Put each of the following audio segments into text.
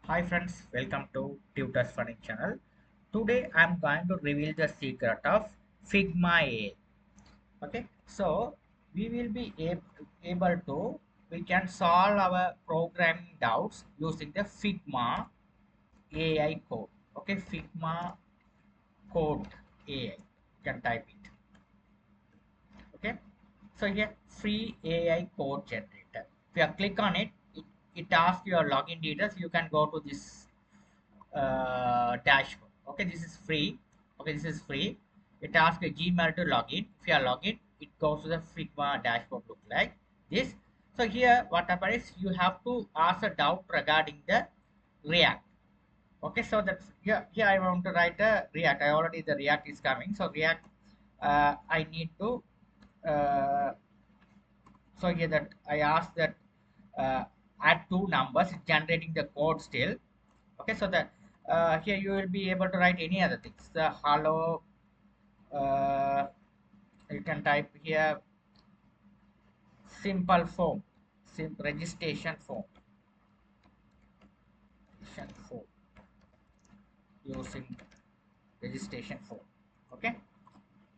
Hi friends, welcome to Tutors Funny channel. Today I'm going to reveal the secret of Figma AI. Okay, so we will be able to we can solve our programming doubts using the Figma AI code. Okay, Figma code AI. You can type it. Okay, so here free AI code generator. If you click on it, it asks your login details. You can go to this dashboard. Okay, this is free. Okay, this is free. It asks a Gmail to login. If you are login, it goes to the Figma dashboard look like this. So here what happens is you have to ask a doubt regarding the React. Okay, so that's here I want to write a React. I already the React is coming. So React I need to uh, so here that I asked that uh, add two numbers, it's generating the code still. Okay, so that here you will be able to write any other things. The hello, uh, you can type here simple form, registration form, registration form using registration form. Okay,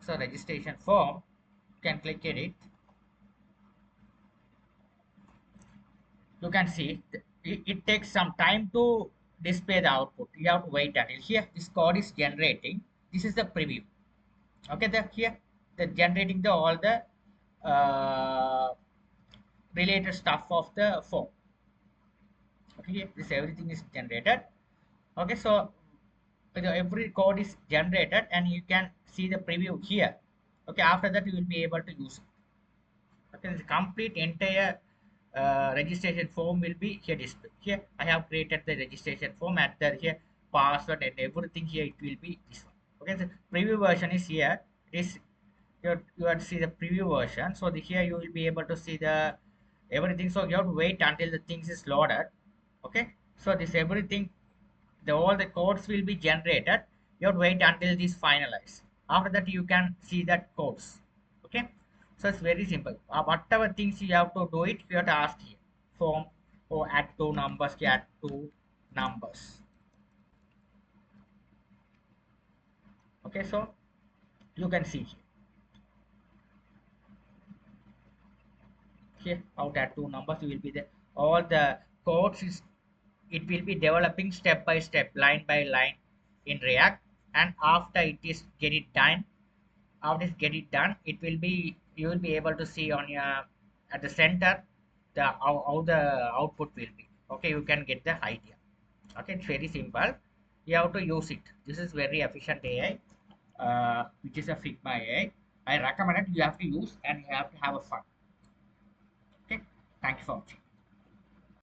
so registration form, you can click edit. You can see it takes some time to display the output. You have to wait until here this code is generating. This is the preview. Okay, the here the generating the all the uh, related stuff of the form. Okay, this everything is generated. Okay, so every code is generated and you can see the preview here. Okay, after that you will be able to use it. Okay, the complete entire registration form will be here displayed. Here I have created the registration form and the here password and everything here it will be this one. Okay, the preview version is here. It is you have to see the preview version. So here you will be able to see the everything. So you have to wait until the things is loaded. Okay, so this everything the all the codes will be generated. You have to wait until this finalize. After that you can see that codes. Okay, so it's very simple. Whatever things you have to do it, you have to ask here form or add two numbers, add two numbers. Okay, so you can see here how to add two numbers. You will be the all the codes is it will be developing step by step, line by line in React. And after it is get it done, after it get it done, it will be you will be able to see on your at the center the how the output will be. Okay, you can get the idea. Okay, it's very simple. You have to use it. This is very efficient AI, which is a Figma AI. I recommend it. You have to use and you have to have a fun. Okay, thank you for watching.